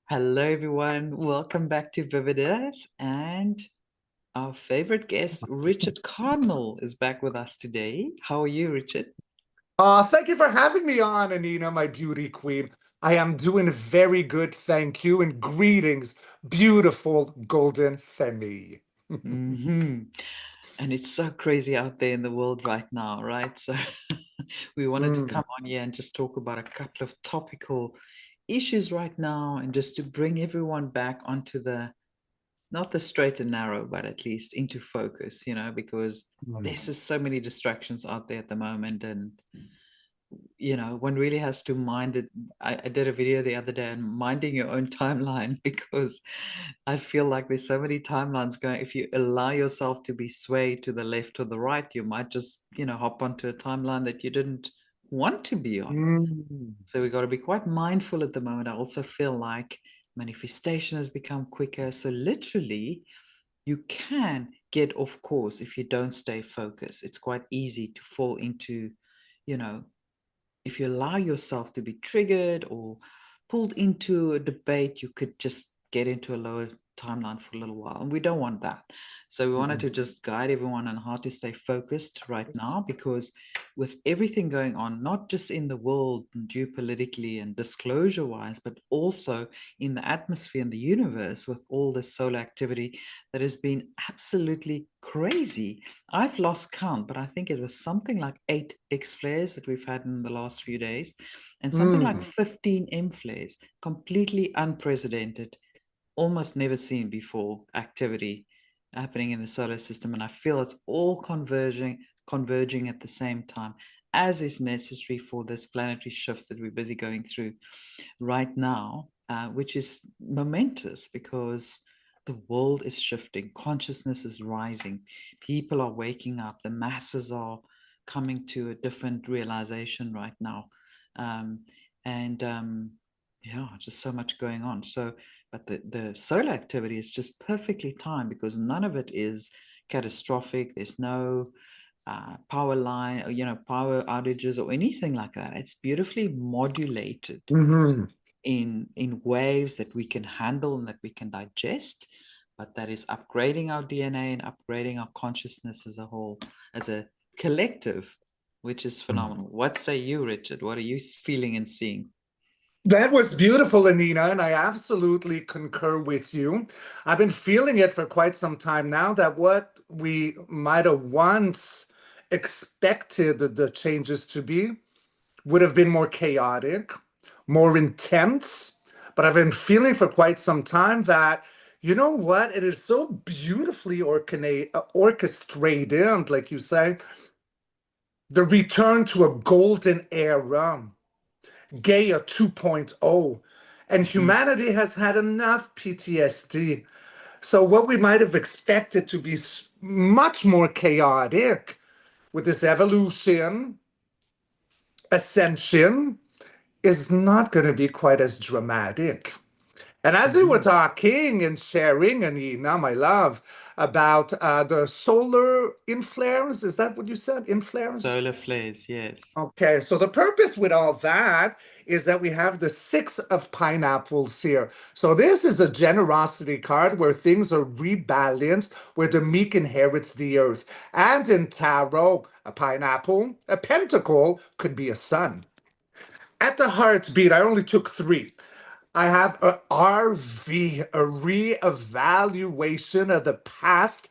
Hello, everyone. Welcome back to VividEarth. And our favorite guest, Richard Cardinal, is back with us today. How are you, Richard? Thank you for having me on, Anina, my beauty queen. I am doing very good, thank you, and greetings, beautiful golden femme. hmm And it's so crazy out there in the world right now, right? So we wanted to Mm, come on here and just talk about a couple of topical issues right now and just to bring everyone back onto not the straight and narrow, but at least into focus, because there's mm, just so many distractions out there at the moment. And one really has to mind it. I did a video the other day on minding your own timeline because I feel like there's so many timelines going. If you allow yourself to be swayed to the left or the right, you might just, hop onto a timeline that you didn't want to be on. mm, So we got to be quite mindful at the moment. I also feel like manifestation has become quicker. So literally, you can get off course if you don't stay focused. It's quite easy to fall into, you know, if you allow yourself to be triggered or pulled into a debate, you could just get into a lower timeline for a little while. And we don't want that. So we wanted mm, to just guide everyone on how to stay focused right now, because with everything going on, not just in the world geopolitically and disclosure wise, but also in the atmosphere and the universe with all this solar activity that has been absolutely crazy. I've lost count, but I think it was something like 8 X flares that we've had in the last few days, and something like mm. 15 M flares, completely unprecedented, almost never seen before activity happening in the solar system. And I feel it's all converging at the same time, as is necessary for this planetary shift that we're busy going through right now, which is momentous because the world is shifting, consciousness is rising, people are waking up, the masses are coming to a different realization right now. Um, and Yeah, just so much going on. So, but the solar activity is just perfectly timed because none of it is catastrophic. There's no power line, power outages or anything like that. It's beautifully modulated Mhm. in waves that we can handle and that we can digest, but that is upgrading our DNA and upgrading our consciousness as a whole, as a collective, which is phenomenal. What say you, Richard? What are you feeling and seeing? That was beautiful, Anina, and I absolutely concur with you. I've been feeling it for quite some time now that what we might have once expected the changes to be would have been more chaotic, more intense. But I've been feeling for quite some time that, you know what, it is so beautifully orchestrated, and like you say, the return to a golden era, Gaia 2.0. And Mhm. humanity has had enough PTSD. So, what we might have expected to be much more chaotic with this evolution, ascension, is not going to be quite as dramatic. And as we were Mhm. talking and sharing, Anina, my love, about the solar inflares, is that what you said? Inflares? Solar flares, yes. Okay, so the purpose with all that is that we have the Six of Pineapples here. So this is a generosity card where things are rebalanced, where the meek inherits the earth. And in tarot, a pineapple, a pentacle could be a sun. At the heartbeat, I only took three. I have a RV, a reevaluation of the past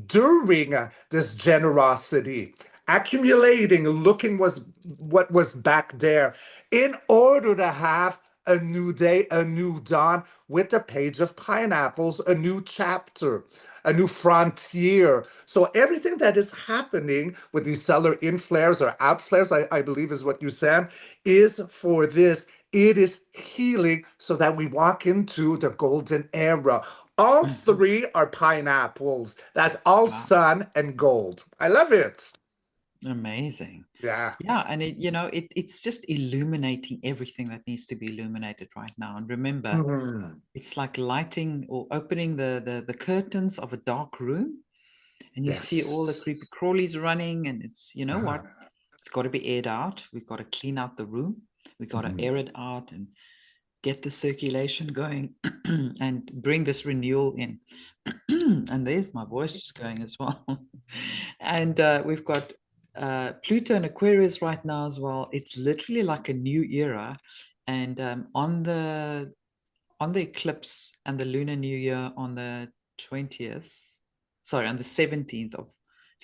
during this generosity, accumulating, looking was what was back there, in order to have a new day, a new dawn with the page of pineapples, a new chapter, a new frontier. So everything that is happening with these solar inflares or outflares, I believe is what you said, is for this. It is healing so that we walk into the golden era. All Mhm. three are pineapples. That's all Wow. sun and gold. I love it. Amazing. Yeah. Yeah, and it's just illuminating everything that needs to be illuminated right now. And remember, Mhm. it's like lighting or opening the curtains of a dark room, and you see all the Yes. creepy crawlies running, and it's, you know Uh-huh. what? It's got to be aired out. We've got to clean out the room. We've got to Mhm. air it out, and get the circulation going and bring this renewal in. And there's my voice just going as well. And we've got Pluto and Aquarius right now as well. It's literally like a new era. And on the eclipse and the lunar new year on the 20th, sorry, on the 17th of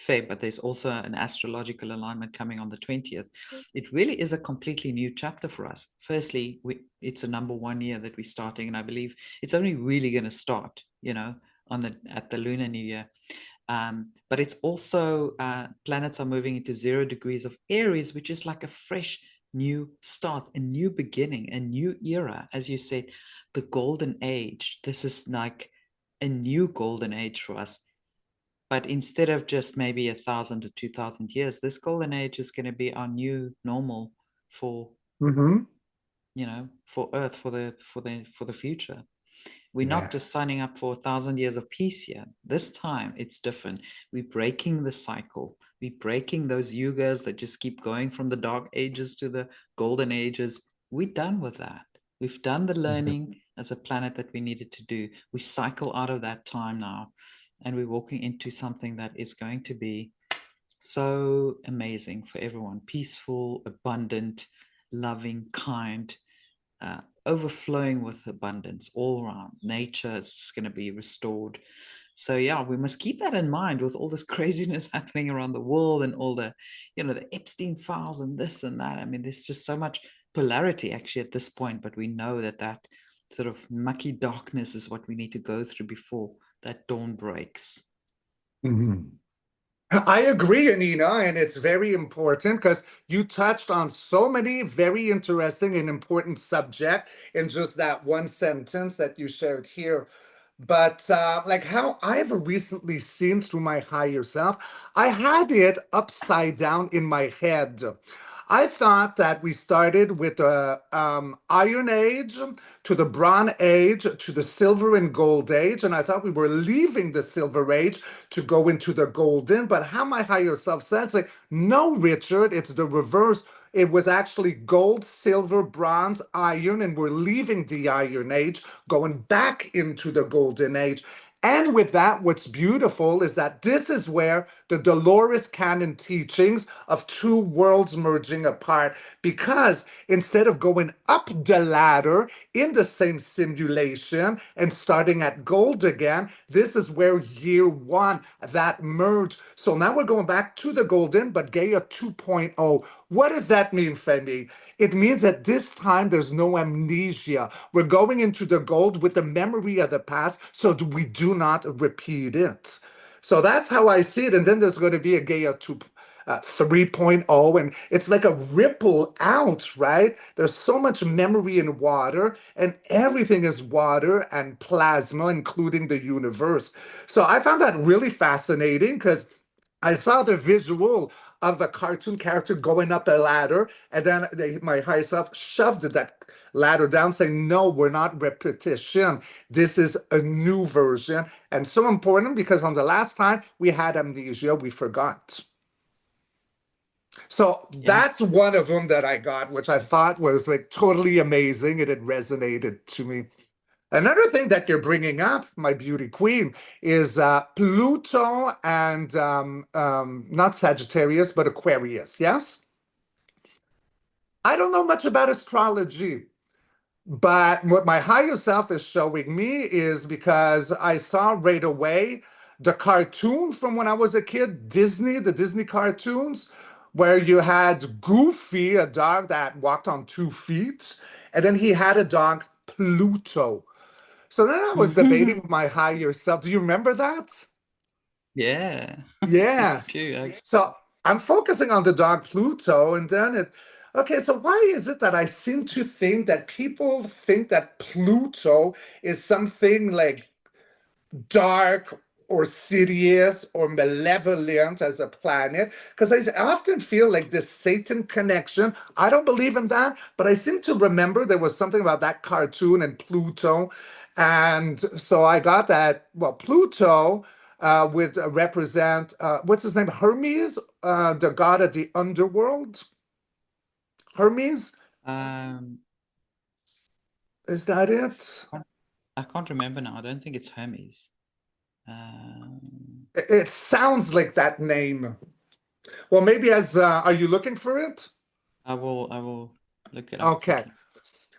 Feb, but there's also an astrological alignment coming on the 20th. It really is a completely new chapter for us. Firstly, it's a number 1 year that we're starting, and I believe it's only really going to start, at the lunar new year. But it's also planets are moving into 0 degrees of Aries, which is like a fresh new start, a new beginning, a new era. As you said, the golden age. This is like a new golden age for us. But instead of just maybe 1,000 to 2,000 years, this golden age is going to be our new normal for for Earth, for the future. We're not just Yes. signing up for 1,000 years of peace here. This time it's different. We're breaking the cycle. We're breaking those yugas that just keep going from the dark ages to the golden ages. We're done with that. We've done the learning as a planet that we needed to do. We cycle out of that time now, and we're walking into something that is going to be so amazing for everyone. Peaceful, abundant, loving, kind, overflowing with abundance all around. Nature is going to be restored. So yeah, we must keep that in mind with all this craziness happening around the world and all the Epstein files and this and that. I mean, there's just so much polarity actually at this point, but we know that sort of mucky darkness is what we need to go through before that dawn breaks. I agree, Anina, and it's very important because you touched on so many very interesting and important subjects in just that one sentence that you shared here. But like how I've recently seen through my higher self, I had it upside down in my head. I thought that we started with the Iron Age to the Bronze Age to the Silver and Gold Age, and I thought we were leaving the Silver Age to go into the Golden. But how my higher self said, like, no, Richard, it's the reverse. It was actually gold, silver, bronze, iron, and we're leaving the Iron Age, going back into the Golden Age. And with that, what's beautiful is that this is where the Dolores Cannon teachings of two worlds merging apart, because instead of going up the ladder in the same simulation and starting at gold again, this is where year one, that merge. So now we're going back to the golden, but Gaia 2.0. What does that mean, Femi? It means that this time there's no amnesia. We're going into the gold with the memory of the past, so we do not repeat it. So that's how I see it. And then there's going to be a Gaia 2, 3.0, and it's like a ripple out, right? There's so much memory in water, and everything is water and plasma, including the universe. So I found that really fascinating because I saw the visual of a cartoon character going up a ladder, and then my higher self shoved that ladder down, saying, "No, we're not repetition. This is a new version." And so important because on the last time we had amnesia, we forgot. So Yeah. that's one of them that I got, which I thought was like totally amazing, and it resonated to me. Another thing that you're bringing up, my beauty queen, is Pluto and not Sagittarius, but Aquarius. Yes? I don't know much about astrology, but what my higher self is showing me is because I saw right away the cartoon from when I was a kid, Disney, the Disney cartoons, where you had Goofy, a dog that walked on 2 feet, and then he had a dog, Pluto. So then I was debating with my higher self. Do you remember that? Yeah. I Yes. do. So I'm focusing on the dog Pluto, and then okay, so why is it that I seem to think that people think that Pluto is something like dark or serious or malevolent as a planet? Because I often feel like this Satan connection. I don't believe in that, but I seem to remember there was something about that cartoon and Pluto. And so I got that, well, Pluto would represent, what's his name? Hermes, the god of the underworld. Hermes? um Is that it? I can't remember now. I don't think it's Hermes. Um, It sounds like that name. Well, maybe are you looking for it? I will look it up Okay. quickly.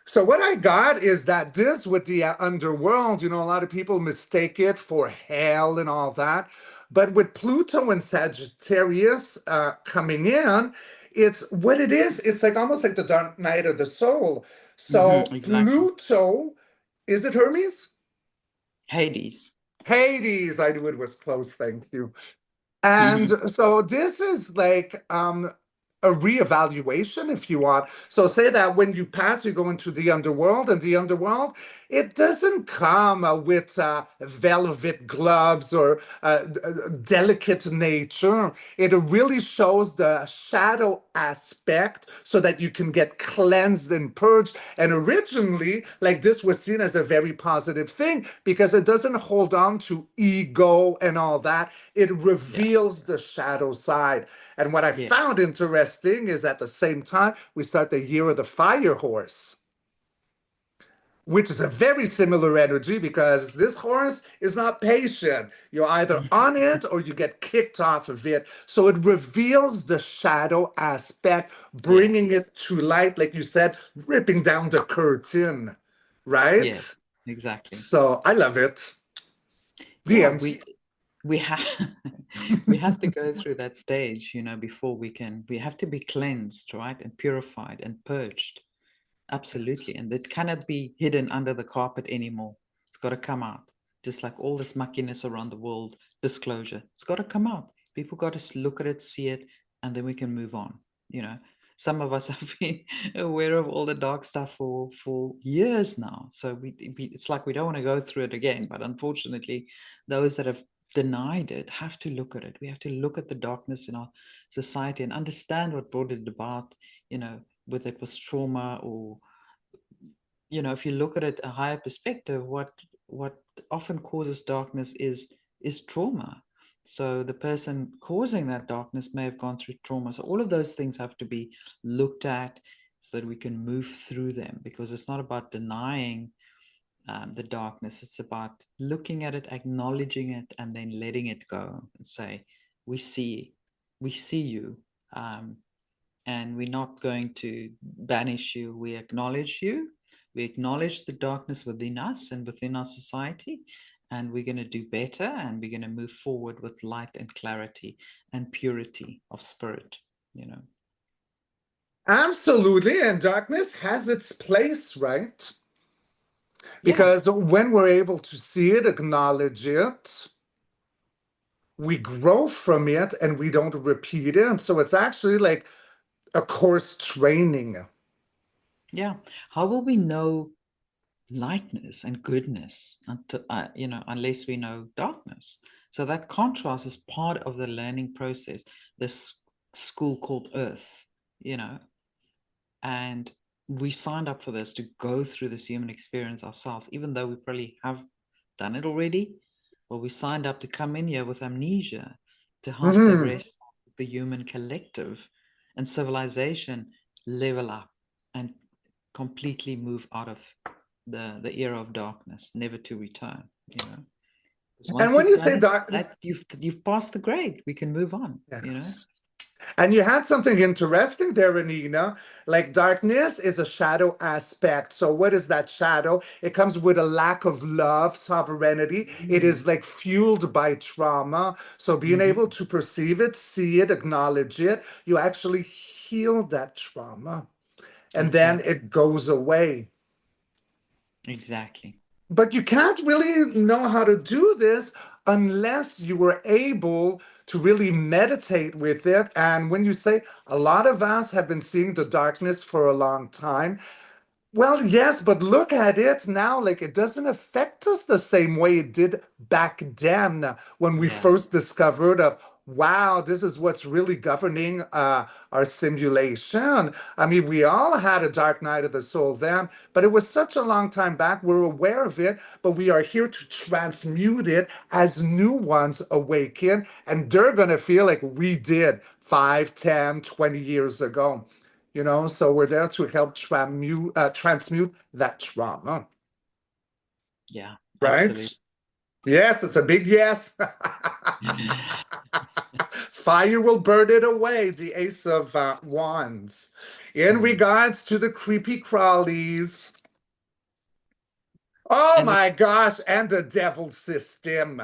So what I got is that this with the underworld, a lot of people mistake it for hell and all that. But with Pluto and Sagittarius coming in, it's what it is. It's like almost like the dark night of the soul. So Exactly. Pluto, is it Hermes? Hades. Hades, I knew it was close, thank you. Hmm. And so this is like a reevaluation, if you want. So say that when you pass, you go into the underworld, and the underworld, it doesn't come with velvet gloves or delicate nature. It really shows the shadow aspect so that you can get cleansed and purged. And originally, like this was seen as a very positive thing because it doesn't hold on to ego and all that. It Yeah. reveals the shadow side. And what I Yes. found interesting is at the same time, we start the year of the fire horse, which is a very similar energy because this horse is not patient. You're either on it or you get kicked off of it. So it reveals the shadow aspect, bringing Yes. it to light, like you said, ripping down the curtain, Yes. right? Exactly. So I love it. The Yeah, end. we have we have to go through that stage, before we have to be cleansed, right? And purified and purged. Absolutely. And it cannot be hidden under the carpet anymore. It's got to come out. Just like all this muckiness around the world, disclosure. It's got to come out. People got to look at it, see it, and then we can move on. You know, some of us have been aware of all the dark stuff for years now. So it's like we don't want to go through it again. But unfortunately, those that have denied it have to look at it. We have to look at the darkness in our society and understand what brought it about, whether it was trauma or, if you look at it a higher perspective, what often causes darkness is trauma. So the person causing that darkness may have gone through trauma. So all of those things have to be looked at so that we can move through them, because it's not about denying the darkness. It's about looking at it, acknowledging it, and then letting it go and say, we see, we see you. And we're not going to banish you. We acknowledge you. We acknowledge the darkness within us and within our society. And we're going to do better, and we're going to move forward with light and clarity and purity of spirit. Absolutely. And darkness has its place, right? Yeah. Because when we're able to see it, acknowledge it, we grow from it and we don't repeat it. And so it's actually like a course training. Yeah. How will we know lightness and goodness until, unless we know darkness? So that contrast is part of the learning process. This school called Earth, you know, and we signed up for this to go through this human experience ourselves, even though we probably have done it already. Well, we signed up to come in here with amnesia to help the Mhm. rest of the human collective and civilization level up and completely move out of the era of darkness, never to return. Because And once when you've you done say it, dark, that you've passed the grade. We can move on. yes. And you had something interesting there, Anina. Like darkness is a shadow aspect. So, what is that shadow? It comes with a lack of love, sovereignty. It Mm. is like fueled by trauma. So, being able Hmm. to perceive it, see it, acknowledge it, you actually heal that trauma and then Exactly. it goes away. Exactly. But you can't really know how to do this unless you were able to really meditate with it. And when you say a lot of us have been seeing the darkness for a long time, well, yes, but look at it now. Like it doesn't affect us the same way it did back then when we Yeah. first discovered of, wow, this is what's really governing our simulation. I mean, we all had a dark night of the soul then, but it was such a long time back. We're aware of it, but we are here to transmute it as new ones awaken, and they're going to feel like we did 5, 10, 20 years ago. so we're there to help transmute that trauma, Yeah, right? absolutely. Yes, it's a big yes. Fire will burn it away, the Ace of Wands. In Mm. regards to the creepy crawlies, oh And my gosh, and the devil system.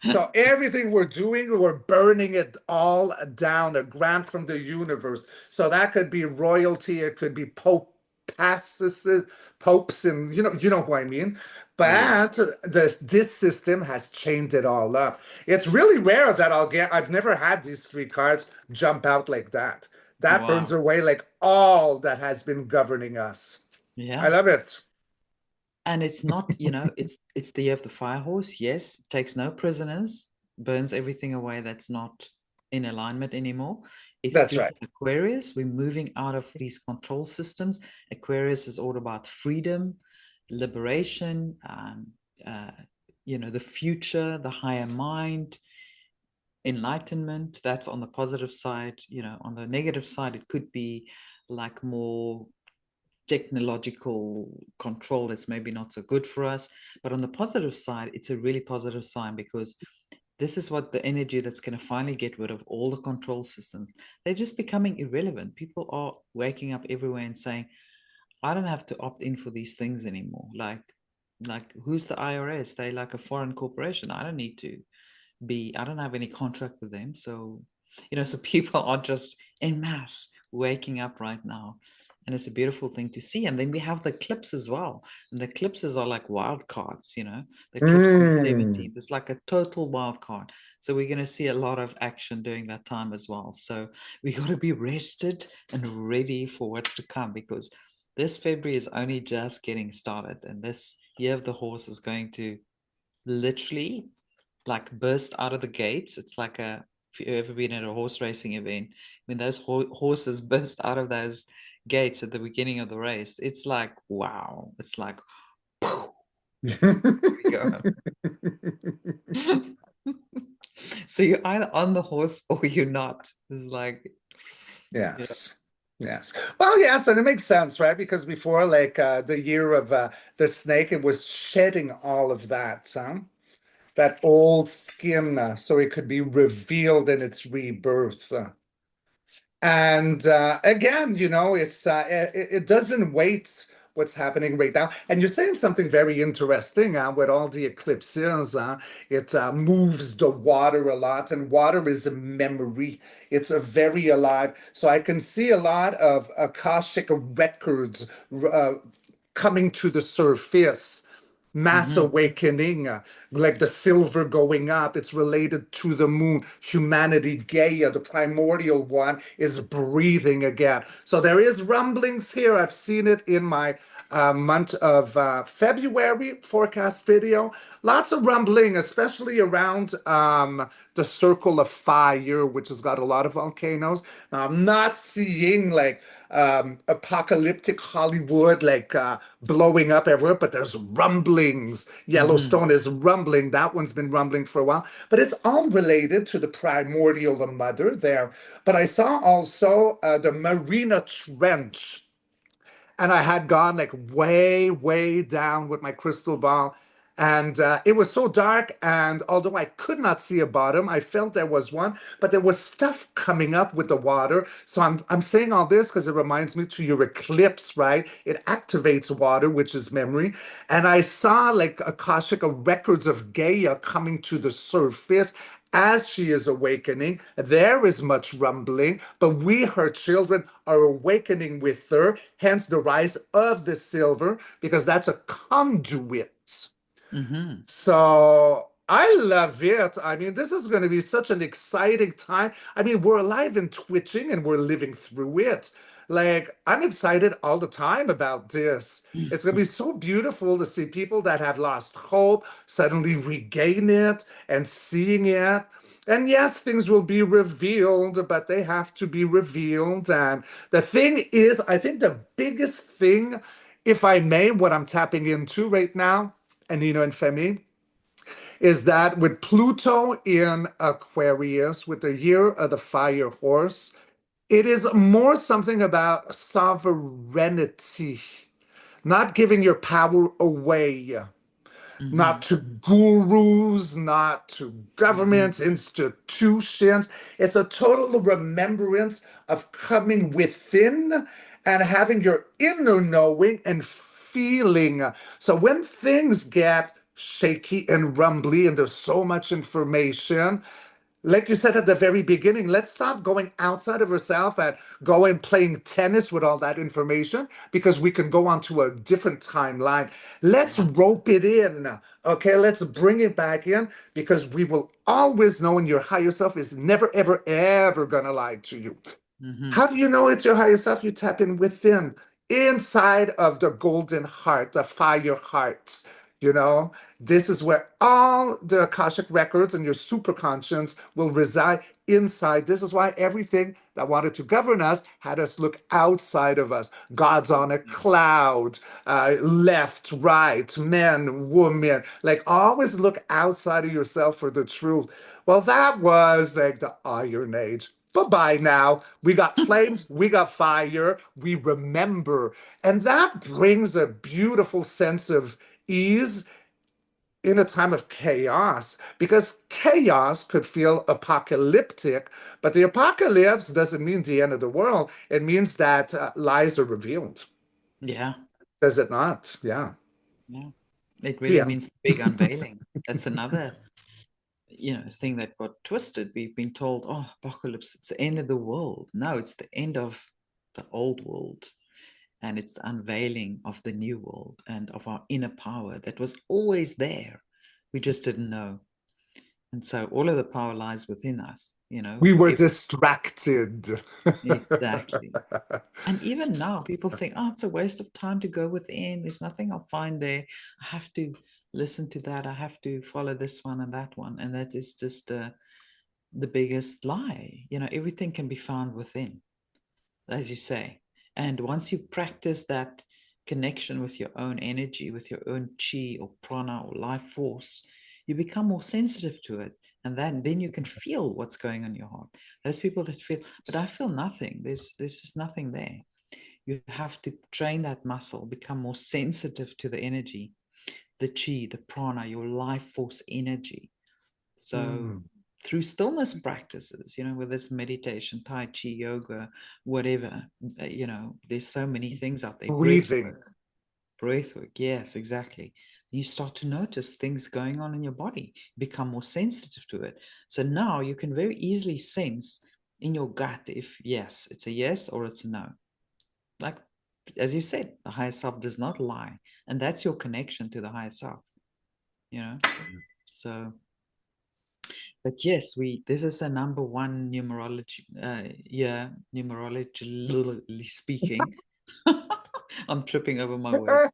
So everything we're doing, we're burning it all down, a grant from the universe. So that could be royalty, it could be passes, popes, and you know who I mean. yeah, But this system has chained it all up. It's really rare that I've never had these three cards jump out like that. That burns wow. away like all that has been governing us. I Yeah. love it. And it's not, it's the year of the fire horse. Yes, takes no prisoners, burns everything away that's not in alignment anymore. It's That's due to right. Aquarius. We're moving out of these control systems. Aquarius is all about freedom, liberation, uh, the future, the higher mind, enlightenment. That's on the positive side. On the negative side, it could be like more technological control that's maybe not so good for us. But on the positive side, it's a really positive sign because this is what the energy that's going to finally get rid of all the control systems. They're just becoming irrelevant. People are waking up everywhere and saying, I don't have to opt in for these things anymore. Like who's the IRS? They like a foreign corporation. I don't have any contract with them. So people are just en masse waking up right now. And it's a beautiful thing to see. And then we have the clips as well. And the eclipses are like wild cards, the eclipse on the Mm. 17th. It's like a total wild card. So we're going to see a lot of action during that time as well. So we got to be rested and ready for what's to come because this February is only just getting started. And this year of the horse is going to literally like burst out of the gates. It's like if you've ever been at a horse racing event, when those horses burst out of those gates at the beginning of the race, it's like, wow. It's like, here we go. So you're either on the horse or you're not. It's like, Yes. Yes. Well, yes, and it makes sense, right? Because before, like the year of the snake, it was shedding all of that, that old skin, so it could be revealed in its rebirth. And again, it doesn't wait what's happening right now. And you're saying something very interesting with all the eclipses. It moves the water a lot, and water is a memory. It's a very alive. So I can see a lot of Akashic records uh, coming to the surface. Mass mm-hmm, awakening, like the silver going up, it's related to the moon. Humanity, Gaia, the primordial one, is breathing again. So there is rumblings here. I've seen it in my month of February forecast video. Lots of rumbling, especially around the Circle of Fire, which has got a lot of volcanoes. Now, I'm not seeing like apocalyptic Hollywood, like blowing up everywhere, but there's rumblings. mm-hmm, Yellowstone is rumbling. That one's been rumbling for a while, but it's all related to the primordial, the mother there. But I saw also the Marina Trench, and I had gone like way, way down with my crystal ball. And it was so dark, and although I could not see a bottom, I felt there was one, but there was stuff coming up with the water. So I'm saying all this because it reminds me to your eclipse, right? It activates water, which is memory. And I saw like Akashic records of Gaia coming to the surface as she is awakening. There is much rumbling, but we, her children, are awakening with her, hence the rise of the silver, because that's a conduit. mm-hmm. So I love it. I mean, this is going to be such an exciting time. I mean, we're alive and twitching and we're living through it. Like, I'm excited all the time about this. It's going to be so beautiful to see people that have lost hope suddenly regain it and seeing it. And yes, things will be revealed, but they have to be revealed. And the thing is, I think the biggest thing, if I may, what I'm tapping into right now, Anina and Femi, is that with Pluto in Aquarius, with the year of the fire horse, It is more something about sovereignty, not giving your power away, not Mm-hmm. to gurus, not to Mm-hmm. governments, institutions. It's a total remembrance of coming within and having your inner knowing and feeling. So when things get shaky and rumbly and there's so much information, like you said at the very beginning, let's stop going outside of ourselves and going playing tennis with all that information because we can go on to a different timeline. Let's Yeah. rope it in. Okay, let's bring it back in because we will always know, and your higher self is never, ever, ever gonna lie to you. Mm-hmm. How do you know it's your higher self? You tap in within, inside of the golden heart, the fire heart. You know, this is where all the Akashic records and your superconscious will reside inside. This is why everything that wanted to govern us had us look outside of us. God's on a cloud, left, right, men, women. Like always look outside of yourself for the truth. Well, that was like the Iron Age. Bye-bye now. We got flames, we got fire, we remember. And that brings a beautiful sense of ease in a time of chaos because chaos could feel apocalyptic, but the apocalypse doesn't mean the end of the world. It means that lies are revealed. Yeah. Does it not? Yeah. Yeah. It really Yeah. means the big unveiling. That's another, thing that got twisted. We've been told, oh, apocalypse, it's the end of the world. No, it's the end of the old world. And it's the unveiling of the new world and of our inner power that was always there. We just didn't know. And so all of the power lies within us, We for were every. distracted. Exactly. And even now, people think, oh, it's a waste of time to go within. There's nothing I'll find there. I have to listen to that. I have to follow this one and that one. And that is just the biggest lie. Everything can be found within, as you say. And once you practice that connection with your own energy, with your own chi or prana or life force, you become more sensitive to it. And then you can feel what's going on in your heart. There's people that feel, but I feel nothing. There's just nothing there. You have to train that muscle, become more sensitive to the energy, the chi, the prana, your life force energy. So Mm. through stillness practices, whether it's meditation, tai chi, yoga, whatever, there's so many things out there. Breathing. Breath work, yes, exactly. You start to notice things going on in your body, become more sensitive to it. So now you can very easily sense in your gut if yes, it's a yes or it's a no. Like as you said, the higher self does not lie, and that's your connection to the higher self. You know, so but yes, we this is a number one numerology. Yeah, numerologically speaking. I'm tripping over my words.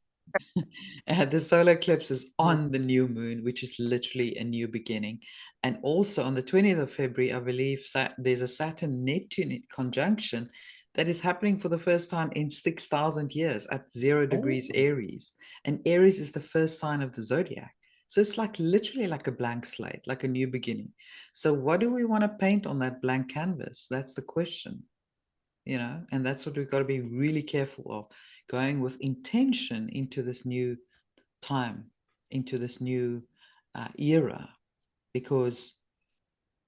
The solar eclipse is on the new moon, which is literally a new beginning. And also on the 20th of February, I believe there's a Saturn Neptune conjunction that is happening for the first time in 6,000 years at 0 degrees Oh, Aries. And Aries is the first sign of the zodiac. So it's like literally like a blank slate, like a new beginning. So what do we want to paint on that blank canvas? That's the question, and that's what we've got to be really careful of, going with intention into this new time, into this new era, because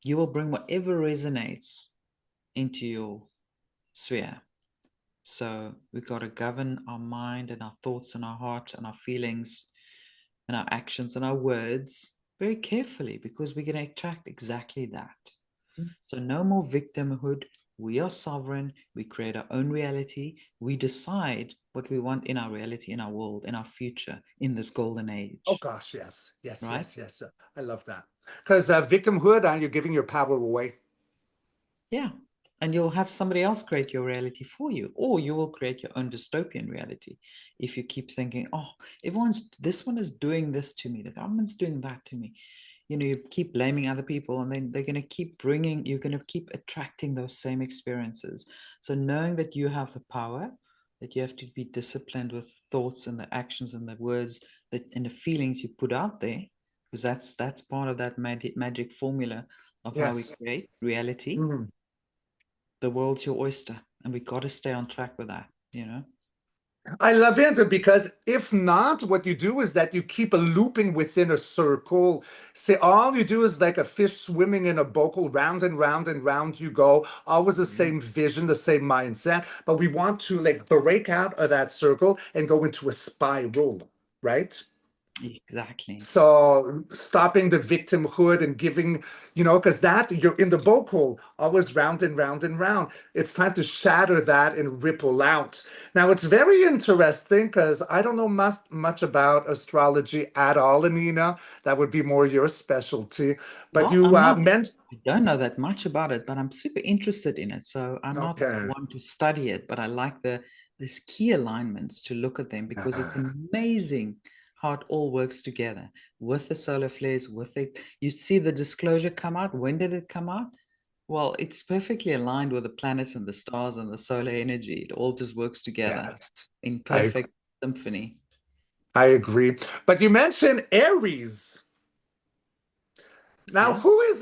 you will bring whatever resonates into your sphere. So we've got to govern our mind and our thoughts and our heart and our feelings and our actions and our words very carefully, because we're going to attract exactly that. So no more victimhood. We are sovereign. We create our own reality. We decide what we want in our reality, in our world, in our future, in this golden oh age, gosh, yes, yes, right? yes, yes. I love that because victimhood, you're giving your power away. Yeah. And you'll have somebody else create your reality for you, or you will create your own dystopian reality if you keep thinking, oh, this one is doing this to me, the government's doing that to me. You keep blaming other people, and then you're going to keep attracting those same experiences. So knowing that you have the power, that you have to be disciplined with thoughts and the actions and the words and the feelings you put out there, because that's part of that magic formula of how we Yes. create reality. Mhm. the world's your oyster, and we got to stay on track with that, you know? I love it because if not, what you do is that you keep a looping within a circle. Say all you do is like a fish swimming in a bocal, round and round and round you go, always the Yeah, same vision, the same mindset. But we want to like break out of that circle and go into a spiral, right? exactly. So stopping the victimhood and giving, because that you're in the boat hole, always round and round and round. It's time to shatter that and ripple out. Now it's very interesting because I don't know much about astrology at all, Anina. That would be more your specialty. But Well, you I'm not, meant I don't know that much about it, but I'm super interested in it. So I'm not okay. one to study it, but I like these key alignments to look at them because it's Uh, amazing how it all works together with the solar flares, with it. You see the disclosure come out. When did it come out? Well, it's perfectly aligned with the planets and the stars and the solar energy. It all just works together yes, in I perfect symphony. I agree. But you mentioned Aries. Now, Yeah. who is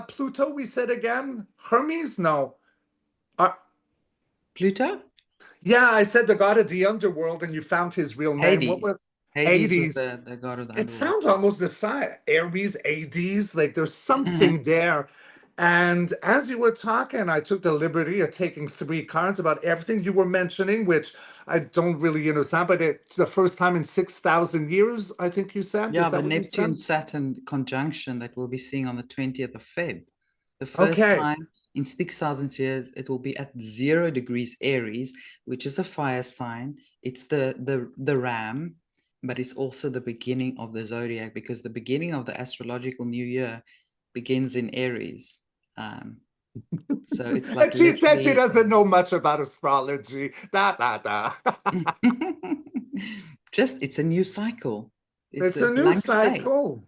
Pluto? We said again, Hermes? No. Uh, Pluto? Yeah, I said the god of the underworld, and you found his real name. What Hades. was Hades was Hades? the god of the It underworld. sounds almost the same. Aries, Hades, like there's something there. And as you were talking, I took the liberty of taking three cards about everything you were mentioning, which I don't really understand, but it's the first time in 6,000 years, I think you said. Yeah, Is the that what you Neptune said? Saturn conjunction that we'll be seeing on the 20th of Feb. The first Okay. time in 6,000 years, it will be at 0 degrees Aries, which is a fire sign. It's the ram, but it's also the beginning of the zodiac because the beginning of the astrological new year begins in Aries. Um, so it's like And she says she literally doesn't know much about astrology. Da da da. just it's a new cycle. It's It's a a new blank slate. cycle.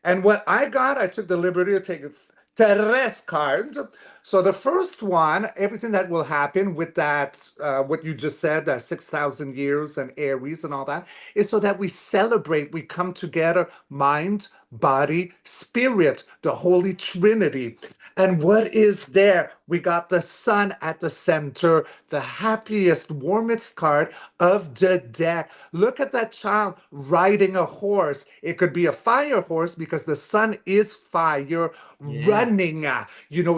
And what I got, I took the liberty of taking tres cards. So the first one, everything that will happen with that, what you just said, 6,000 years and Aries and all that, is so that we celebrate, we come together, mind, body, spirit, the Holy Trinity. And what is there? We got the sun at the center, the happiest, warmest card of the deck. Look at that child riding a horse. It could be a fire horse because the sun is fire, Yeah. running,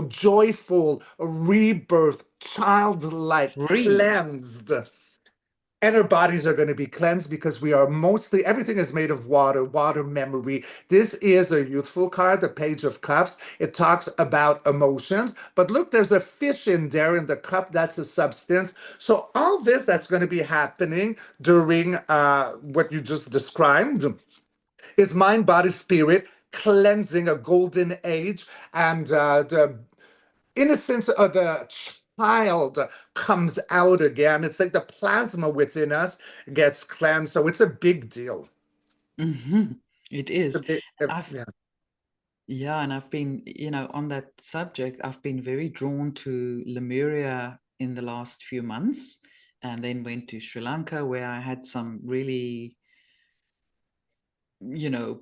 joyful, rebirth, childlike, Free. cleansed. And our bodies are going to be cleansed because we are mostly, everything is made of water, water memory. This is a youthful card, the Page of Cups. It talks about emotions. But look, there's a fish in there in the cup. That's a substance. So all this that's going to be happening during what you just described is mind, body, spirit, cleansing a golden age. And the innocence of the child comes out again. It's like the plasma within us gets cleansed. So it's a big deal. Hmm. It is. I've Yeah. Yeah, and I've been, on that subject, I've been very drawn to Lemuria in the last few months, and then went to Sri Lanka where I had some really,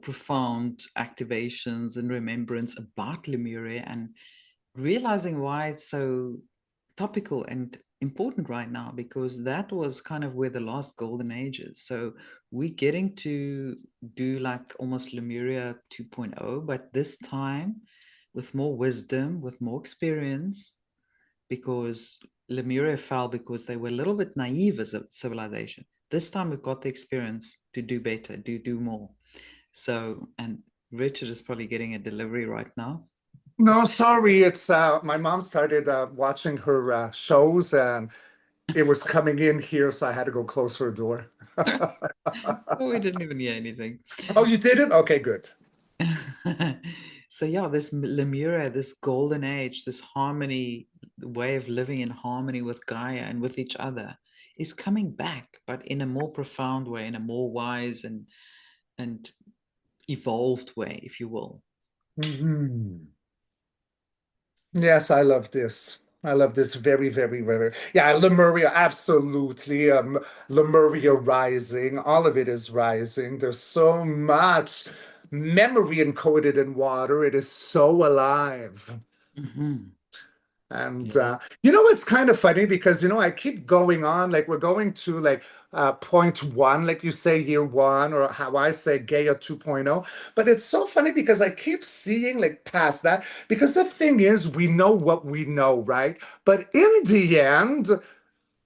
profound activations and remembrance about Lemuria and realizing why it's so topical and important right now because that was kind of where the last golden age is. So we're getting to do like almost Lemuria 2.0, but this time with more wisdom, with more experience, because Lemuria fell because they were a little bit naive as a civilization. This time we've got the experience to do better, do more. So, and Richard is probably getting a delivery right now. No, sorry. It's my mom started watching her shows and it was coming in here, so I had to go close her door. Oh, we didn't even hear anything. Oh, you didn't? Okay, good. So yeah, this Lemuria, this golden age, this harmony, way of living in harmony with Gaia and with each other is coming back, but in a more profound way, in a more wise and evolved way, if you will. Mhm. Yes, I love this. I love this very, very, very. Yeah, Lemuria, absolutely. Lemuria rising, all of it is rising. There's so much memory encoded in water. It is so alive. Mhm. And Yeah. it's kind of funny because I keep going on, like we're going to like point one, like you say year one, or how I say Gaia 2.0. But it's so funny because I keep seeing like past that, because the thing is, we know what we know, right? But in the end,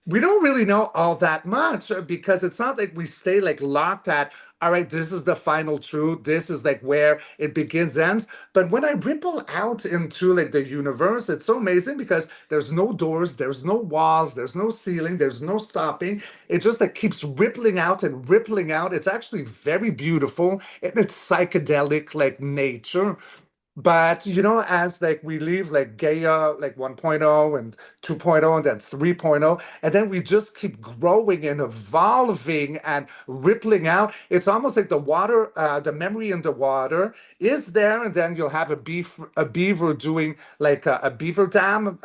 we don't really know all that much, because it's not like we stay like locked at, all right, this is the final truth, this is like where it begins, ends. But when I ripple out into like the universe, it's so amazing because there's no doors, there's no walls, there's no ceiling, there's no stopping. It just like keeps rippling out and rippling out. It's actually very beautiful in its psychedelic like nature. But as like we leave like Gaia like 1.0 and 2.0 and then 3.0, and then we just keep growing and evolving and rippling out. It's almost like the water, the memory in the water is there, and then you'll have a beaver doing like a beaver dam,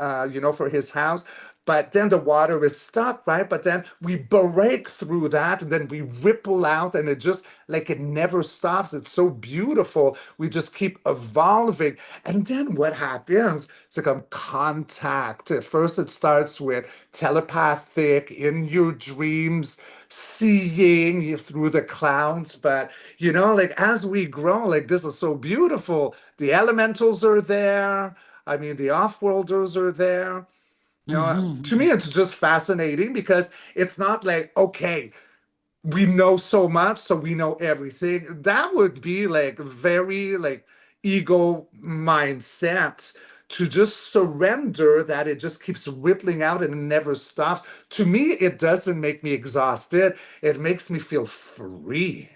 for his house. But then the water is stuck, right? But then we break through that, and then we ripple out, and it just like it never stops. It's so beautiful. We just keep evolving. And then what happens? It's like a contact. At first, it starts with telepathic in your dreams, seeing you through the clouds. But, like as we grow, like this is so beautiful. The elementals are there. I mean, the off-worlders are there. To me, Hmm. it's just fascinating because it's not like, okay, we know so much, so we know everything. That would be like very like ego mindset, to just surrender that it just keeps rippling out and it never stops. To me, it doesn't make me exhausted. It makes me feel free.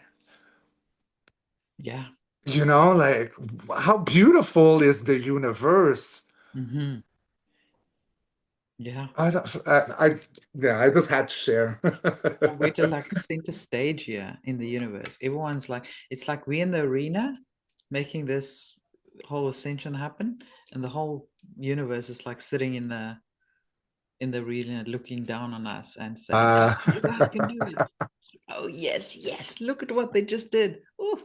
Yeah. Like how beautiful is the universe. Hmm. Yeah. I don't, yeah, I just had to share. And we're just like center stage here in the universe. Everyone's like, it's like we're in the arena making this whole ascension happen, and the whole universe is like sitting in the arena looking down on us and saying, Uh, "Come, you guys can do it." Oh yes, yes! Look at what they just did. Oh,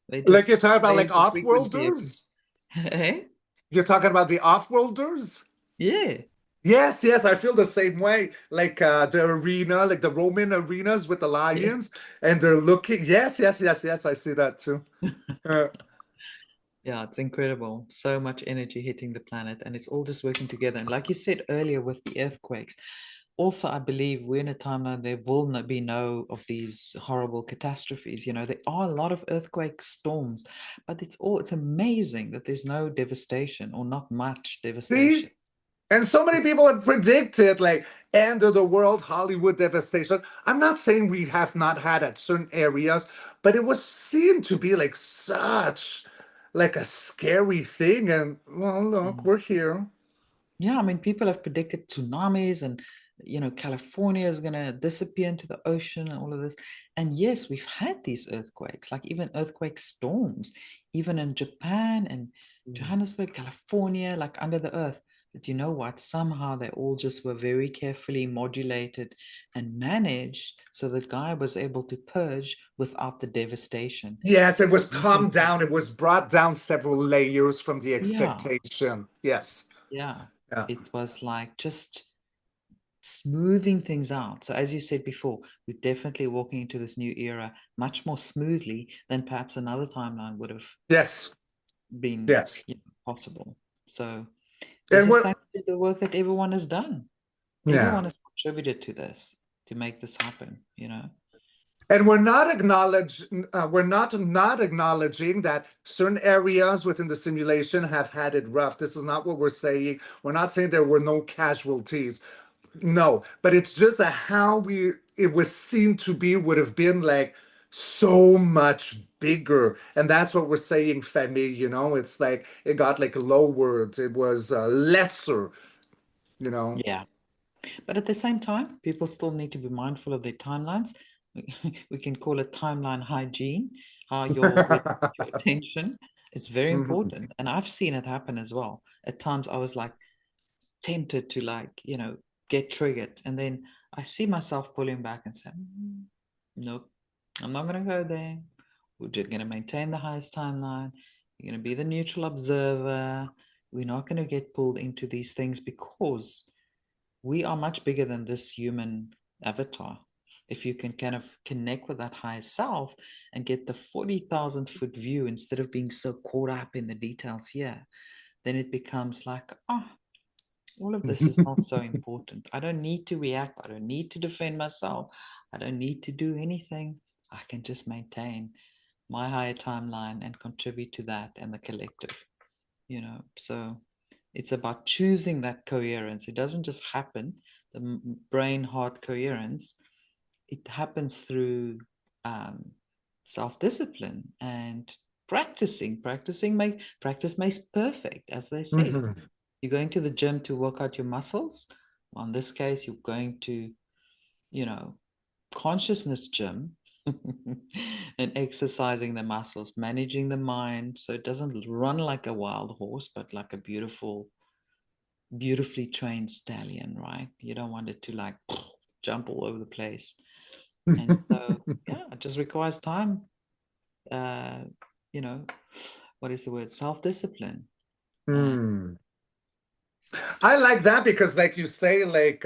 they like just you're talking about like changed the frequency again. off-worlders? Hey, You're talking about the off-worlders? yeah, Yes, yes, I feel the same way. Like the arena, like the Roman arenas with the yeah. lions, and they're looking. Yes, yes, yes, yes, I see that too. Uh, Yeah, it's incredible. So much energy hitting the planet, and it's all just working together. And like you said earlier with the earthquakes, also, I believe we're in a timeline there will not be no of these horrible catastrophes. There are a lot of earthquake storms, but it's amazing that there's no devastation or not much see, devastation. and so many people have predicted like end of the world, Hollywood devastation. I'm not saying we have not had at certain areas, but it was seen to be like such like a scary thing. And well, look, Mm. we're here. Yeah, I mean, people have predicted tsunamis and, California is going to disappear into the ocean and all of this. And yes, we've had these earthquakes, like even earthquake storms, even in Japan and Johannesburg, California, like under the earth. But you know what? Somehow they all just were very carefully modulated and managed so the guy was able to purge without the devastation. Yes, it was Even, calmed down. It was brought down several layers from the yeah, expectation. Yes. yeah. Yeah. It was like just smoothing things out. So, as you said before, we're definitely walking into this new era much more smoothly than perhaps another timeline would have Yes. been, Yes. possible. So, it's And just we're thanks to the work that everyone has done. yeah. Everyone has contributed to this to make this happen. And we're not acknowledging that certain areas within the simulation have had it rough. This is not what we're saying. We're not saying there were no casualties. No, but it's just that how it was seen to be would have been like so much bigger. And that's what we're saying, Femi, it's like it got like lowered. It was lesser. Yeah. But at the same time, people still need to be mindful of their timelines. We can call it timeline hygiene, how where you put your attention. It's very Mhm. important. And I've seen it happen as well. At times I was like tempted to get triggered. And then I see myself pulling back and say, nope, I'm not gonna go there. We're just gonna maintain the highest timeline. You're gonna be the neutral observer. We're not going to get pulled into these things because we are much bigger than this human avatar. If you can kind of connect with that higher self and get the 40,000 foot view instead of being so caught up in the details here, then it becomes like, oh, all of this is not so important. I don't need to react. I don't need to defend myself. I don't need to do anything. I can just maintain my higher timeline and contribute to that and the collective, So it's about choosing that coherence. It doesn't just happen, the brain heart coherence. It happens through self discipline and practicing. Practice makes perfect, as they say. Mhm. You're going to the gym to work out your muscles. Well, in this case, you're going to, consciousness gym and exercising the muscles, managing the mind so it doesn't run like a wild horse, but like a beautifully trained stallion, right? You don't want it to like jump all over the place. And so, yeah, it just requires time. Uh, you know, what is the word? Self-discipline. And Hmm. I like that because, like you say, like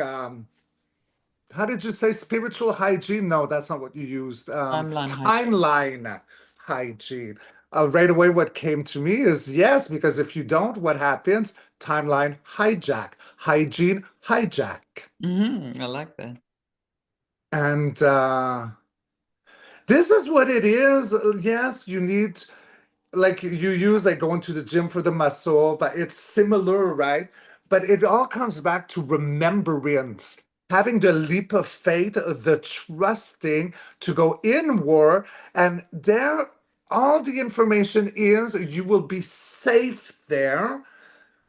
how did you say spiritual hygiene? No, that's not what you used. timeline hygiene. Timeline hygiene. Right away, what came to me is yes, because if you don't, what happens? Timeline hijack, hygiene hijack. I like that. And this is what it is. Yes, you need, like you use like going to the gym for the muscle, but it's similar, right? But it all comes back to remembrance, having the leap of faith, the trusting to go inward, and there all the information is you will be safe there.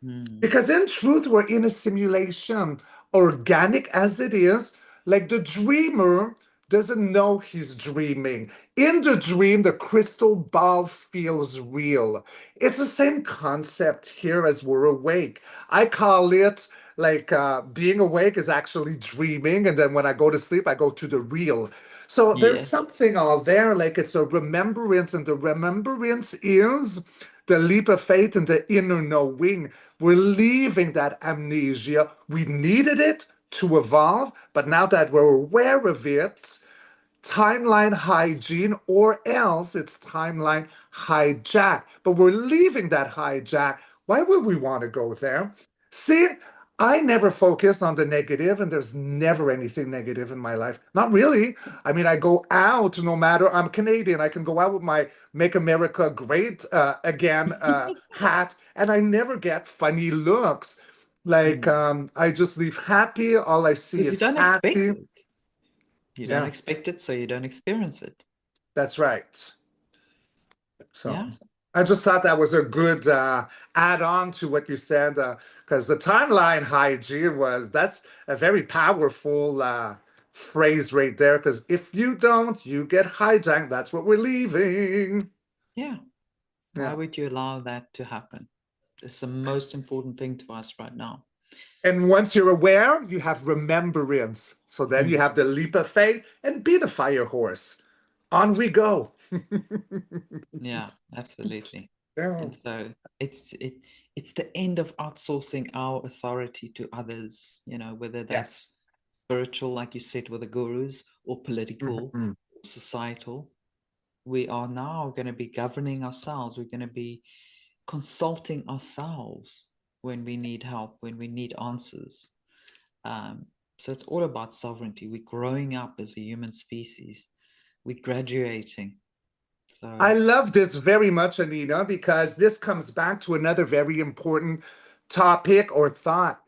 Mm, Because in truth, we're in a simulation, organic as it is. Like the dreamer doesn't know he's dreaming. In the dream, the crystal ball feels real. It's the same concept here as we're awake. I call it like being awake is actually dreaming. And then when I go to sleep, I go to the real. So there's yes. something all there, like it's a remembrance, and the remembrance is the leap of faith and the inner knowing. We're leaving that amnesia. We needed it to evolve, but now that we're aware of it, timeline hygiene, or else it's timeline hijack. But we're leaving that hijack. Why would we want to go there? See, I never focus on the negative, and there's never anything negative in my life. Not really. I mean, I go out no matter, I'm Canadian. I can go out with my Make America Great Again hat, and I never get funny looks. Like, Mm. I just leave happy. All I see Because you is don't expect happy. it. You don't Yeah, expect it, so you don't experience it. that's right. So Yeah. I just thought that was a good add-on to what you said, because the timeline hygiene that's a very powerful phrase right there. Because if you don't, you get hijacked. That's what we're leaving. Yeah. Why Yeah. would you allow that to happen? It's the most important thing to us right now. And once you're aware, you have remembrance. So then you Mm. have the leap of faith and be the fire horse. On we go. Yeah, absolutely. Yeah. And so it's the end of outsourcing our authority to others, whether that's Yes. spiritual, like you said, with the gurus, or political, Mhm. societal. We are now going to be governing ourselves. We're going to be consulting ourselves when we need help, when we need answers. Um, so it's all about sovereignty. We're growing up as a human species. We're graduating. So I love this very much, Anina, because this comes back to another very important topic or thought.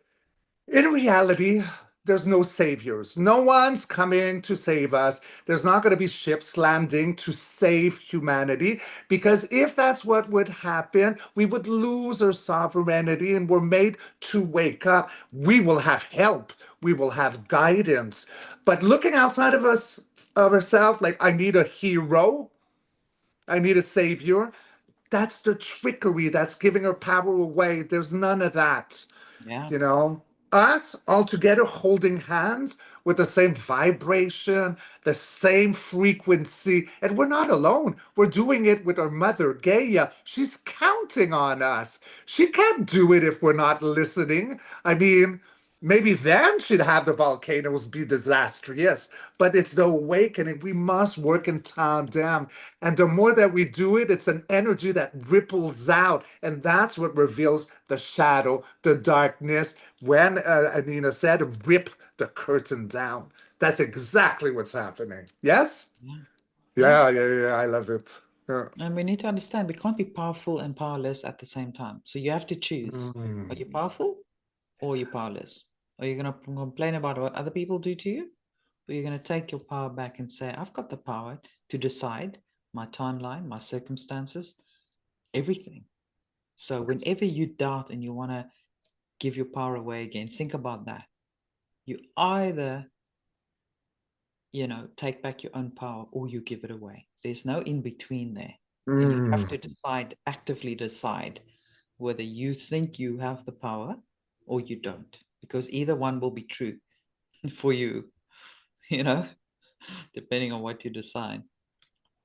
In reality, there's no saviors. No one's coming to save us. There's not going to be ships landing to save humanity, because if that's what would happen, we would lose our sovereignty, and we're made to wake up. We will have help. We will have guidance. But looking outside of us, of ourselves, like I need a hero, I need a savior. That's the trickery. That's giving her power away. There's none of that. yeah, You know, us all together holding hands. with the same vibration, the same frequency. And we're not alone. We're doing it with our mother, Gaia. She's counting on us. She can't do it if we're not listening. I mean, maybe then she'd have the volcanoes be disastrous, but it's the awakening. We must work in tandem. And the more that we do it, it's an energy that ripples out. And that's what reveals the shadow, the darkness. When Anina said, rip the curtain down. That's exactly what's happening. Yes? Yeah. Yeah. Yeah. I love it. Yeah. And we need to understand we can't be powerful and powerless at the same time. So you have to choose. Are you Mm. powerful or are you powerless? Are you going to complain about what other people do to you? Or are you going to take your power back and say, I've got the power to decide my timeline, my circumstances, everything. So whenever you doubt and you want to give your power away again, think about that. You either, take back your own power or you give it away. There's no in between there. And you have to Mm. decide, actively decide whether you think you have the power or you don't, because either one will be true for you, you know, depending on what you decide.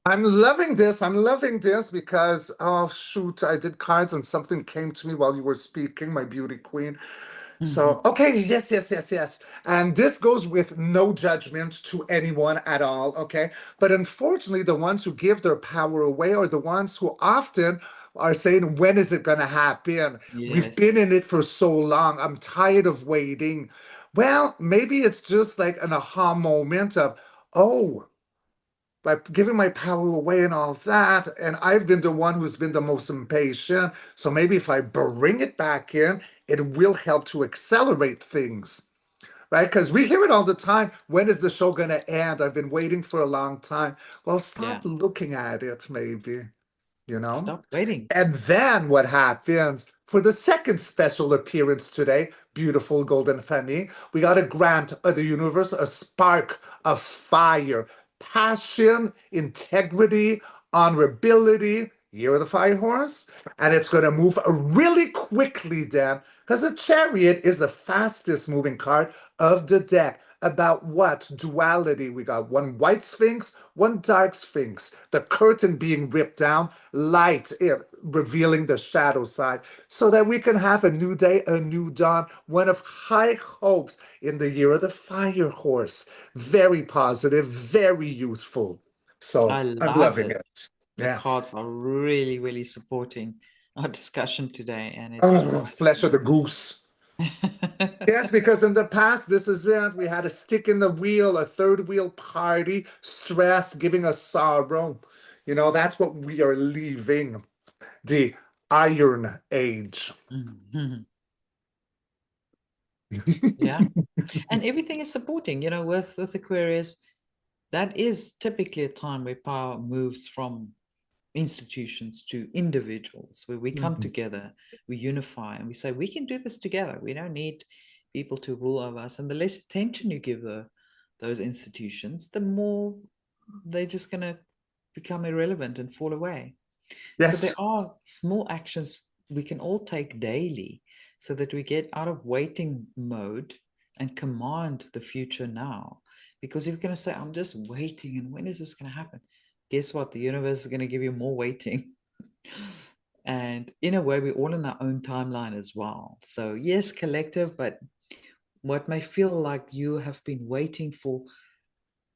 I'm loving this. I'm loving this because, oh, shoot, I did cards and something came to me while you were speaking, my beauty queen. So, okay, yes. And this goes with no judgment to anyone at all, okay? But unfortunately, the ones who give their power away are the ones who often are saying, when is it going to happen? We've been Yes. in it for so long. I'm tired of waiting. Well, maybe it's just like an aha moment of, oh, by giving my power away and all that. And I've been the one who's been the most impatient. So maybe if I bring it back in, it will help to accelerate things, right? Because we hear it all the time. When is the show going to end? I've been waiting for a long time. Well, stop Yeah. looking at it, maybe, you know? Stop waiting. And then what happens for the second special appearance today, beautiful Golden Fanny, we got to grant the universe a spark of fire, passion, integrity, honorability. Year of the Fire Horse. And it's going to move really quickly, Dan, because the Chariot is the fastest moving card of the deck. About what? Duality. We got one white sphinx, one dark sphinx. The curtain being ripped down, light revealing the shadow side, so that we can have a new day, a new dawn, one of high hopes in the year of the Fire Horse. Very positive, very youthful. I So I'm love loving it. it. The Yes. cards are really, really supporting our discussion today, and it's Oh, flesh of exciting. the goose. Yes, because in the past, this is it. We had a stick in the wheel, a third wheel party, stress, giving us sorrow. That's what we are leaving the Iron Age. Mhm. Yeah. And everything is supporting, with Aquarius, that is typically a time where power moves from institutions to individuals, where we come Mhm. together, we unify, and we say, we can do this together. We don't need people to rule over us. And the less attention you give those institutions, the more they're just going to become irrelevant and fall away. So there Yes, are small actions we can all take daily so that we get out of waiting mode and command the future now. Because if you're going to say, I'm just waiting, and when is this going to happen? Guess what? The universe is going to give you more waiting. And in a way, we're all in our own timeline as well. So, yes, collective, but what may feel like you have been waiting for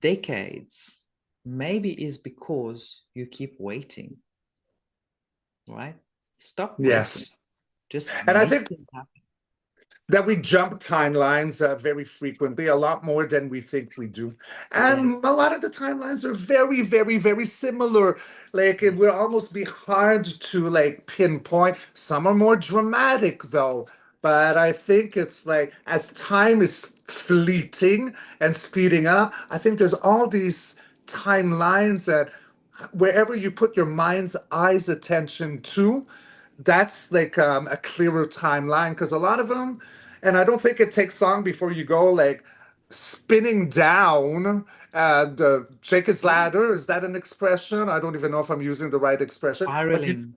decades maybe is because you keep waiting, right? Stop waiting. yes. Just And I make think things happen. that we jump timelines very frequently, a lot more than we think we do. Yeah, And a lot of the timelines are very, very, very similar. Like it yeah. will almost be hard to like pinpoint. Some are more dramatic though. But I think it's like as time is fleeting and speeding up, I think there's all these timelines that wherever you put your mind's eyes attention to, that's like a clearer timeline because a lot of them, and I don't think it takes long before you go like spinning down the Jacob's Yeah. ladder. Is that an expression? I don't even know if I'm using the right expression, but Spiraling.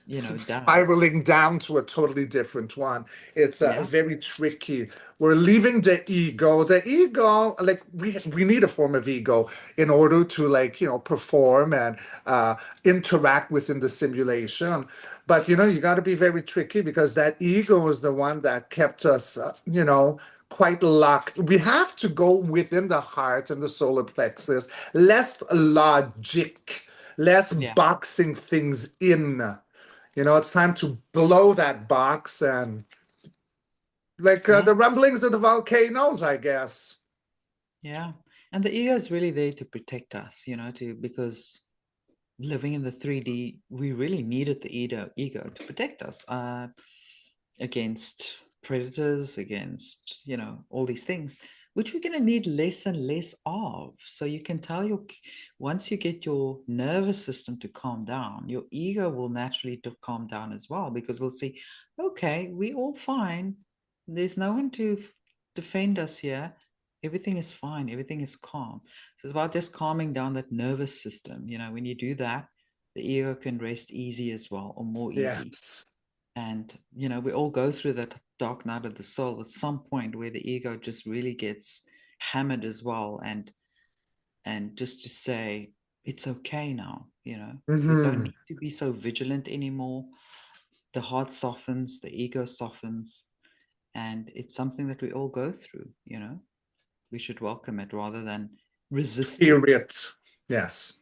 Down. spiraling down to a totally different one. It's Yeah. very tricky. We're leaving the ego. The ego, like we need a form of ego in order to like perform and interact within the simulation. But you got to be very tricky because that ego is the one that kept us, quite locked. We have to go within the heart and the solar plexus, less logic, less Yeah. boxing things in. It's time to blow that box and like Yeah. the rumblings of the volcanoes, I guess. Yeah. And the ego is really there to protect us, because living in the 3D, we really needed the ego to protect us against predators, against, all these things, which we're going to need less and less of. So you can tell once you get your nervous system to calm down, your ego will naturally to calm down as well, because we'll see, okay, we all fine. There's no one to defend us here. Everything is fine. Everything is calm. So it's about just calming down that nervous system. When you do that, the ego can rest easy as well, or more easy. Yes. And, we all go through that dark night of the soul at some point where the ego just really gets hammered as well. And just to say, it's okay now, we don't Hmm. need to be so vigilant anymore. The heart softens, the ego softens, and it's something that we all go through. We should welcome it rather than resist Fear it. it. Yes.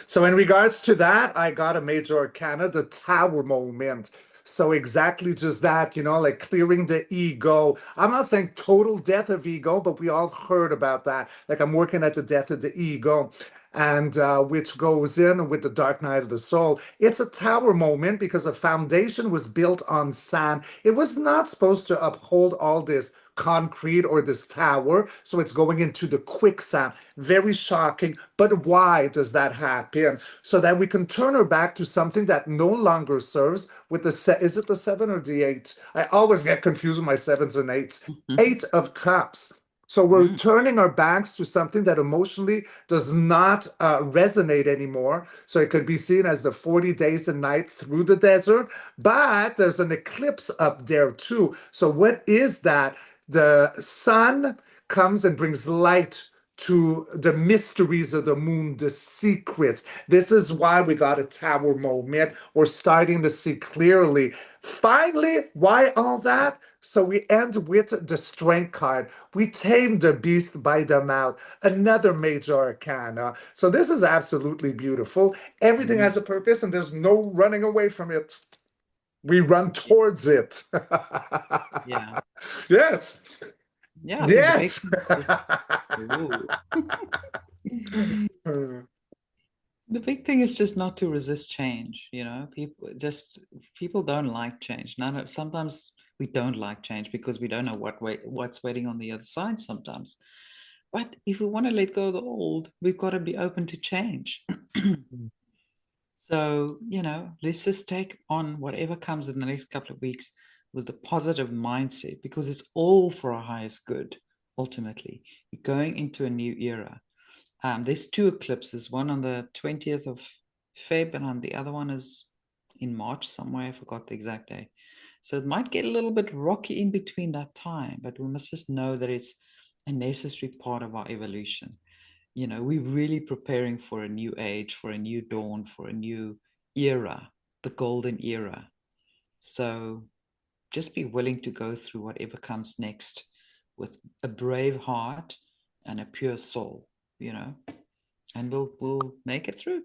So in regards to that, I got a major arcana, the tower moment. So exactly just that, like clearing the ego. I'm not saying total death of ego, but we all heard about that. Like I'm working at the death of the ego, and which goes in with the dark night of the soul. It's a tower moment because a foundation was built on sand. It was not supposed to uphold all this concrete or this tower, so it's going into the quicksand. Very shocking, but why does that happen? So that we can turn her back to something that no longer serves with is it the seven or the eight? I always get confused with my sevens and eights. Eight of cups. So we're Mm, turning our backs to something that emotionally does not resonate anymore. So it could be seen as the 40 days and night through the desert, but there's an eclipse up there too. So what is that? The sun comes and brings light to the mysteries of the moon, the secrets. This is why we got a tower moment. We're starting to see clearly. Finally, why all that? So we end with the strength card. We tame the beast by the mouth. Another major arcana. So this is absolutely beautiful. Everything mm, has a purpose and there's no running away from it. We run yeah. towards it. Yeah. Yes. Yeah. I think the big Yes. thing is just, ooh. The big thing is just not to resist change. People don't like change. Sometimes we don't like change because we don't know what's waiting on the other side sometimes. But if we want to let go of the old, we've got to be open to change. So, let's just take on whatever comes in the next couple of weeks with a positive mindset, because it's all for our highest good, ultimately. We're going into a new era. There's two eclipses, one on the 20th of Feb, and on the other one is in March somewhere. I forgot the exact day. So it might get a little bit rocky in between that time, but we must just know that it's a necessary part of our evolution. We're really preparing for a new age, for a new dawn, for a new era, the golden era. So just be willing to go through whatever comes next with a brave heart and a pure soul, and we'll make it through.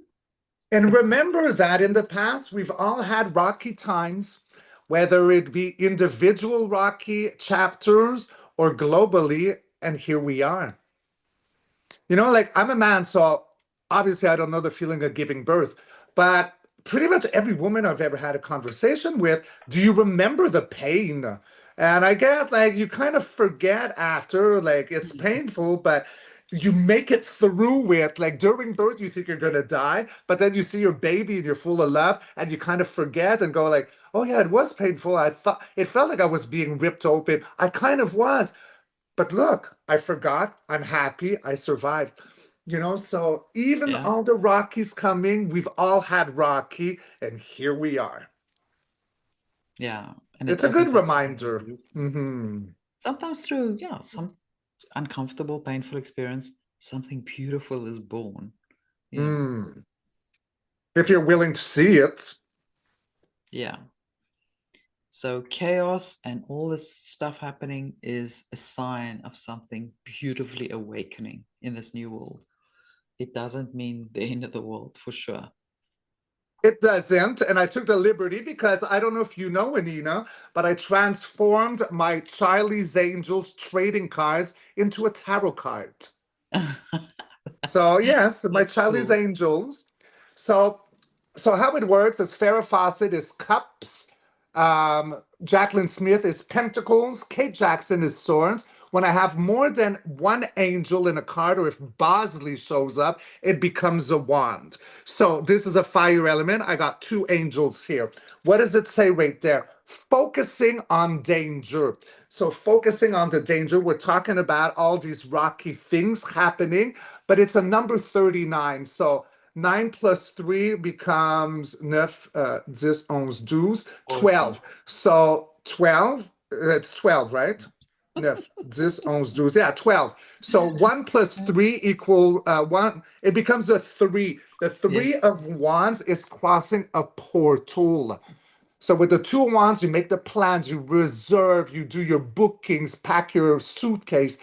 And remember that in the past, we've all had rocky times, whether it be individual rocky chapters or globally, and here we are. Like I'm a man, so obviously I don't know the feeling of giving birth, but pretty much every woman I've ever had a conversation with, do you remember the pain? And I get like you kind of forget after, like it's painful, but you make it through it. Like during birth, you think you're gonna die, but then you see your baby and you're full of love, and you kind of forget and go like, oh yeah, it was painful. I thought it felt like I was being ripped open. I kind of was. But look, I forgot. I'm happy. I survived. So even Yeah. all the Rockies coming, we've all had Rocky, and here we are. Yeah. And it It's a good opens up to something reminder. beautiful. Hmm. Sometimes through, yeah, some uncomfortable, painful experience, something beautiful is born. Yeah. Mm. If you're willing to see it. Yeah. So chaos and all this stuff happening is a sign of something beautifully awakening in this new world. It doesn't mean the end of the world for sure. It doesn't. And I took the liberty because I don't know if you know, Anina, but I transformed my Charlie's Angels trading cards into a tarot card. So yes, my That's Charlie's cool. Angels. So so how it works is Farrah Fawcett is cups, Jacqueline Smith is pentacles, Kate Jackson is swords. When I have more than one angel in a card, or if Bosley shows up, it becomes a wand. So this is a fire element. I got two angels here. What does it say right there? Focusing on danger. So focusing on the danger, we're talking about all these rocky things happening, but it's a number 39. So 9 plus 3 becomes 9, 10, 11, 12, Awesome. 12. So 12, it's 12, right? 9, 10, 11, 12. Yeah, 12. So 1 plus 3 equal 1. It becomes a 3. The Yes. 3 of wands is crossing a portal. So with the two wands, you make the plans, you reserve, you do your bookings, pack your suitcase.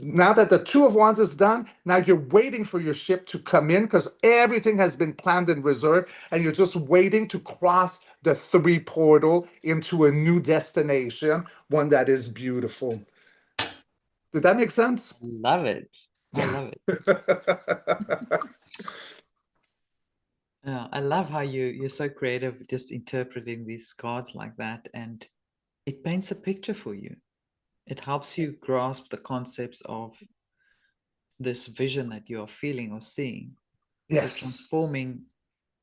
Now that the two of wands is done, now you're waiting for your ship to come in because everything has been planned and reserved, and you're just waiting to cross the 3 portal into a new destination, one that is beautiful. Did that make sense? Love it. I Yeah. love it. Yeah, I love how you're so creative just interpreting these cards like that, and it paints a picture for you. It helps you grasp the concepts of this vision that you are feeling or seeing. So Yes. transforming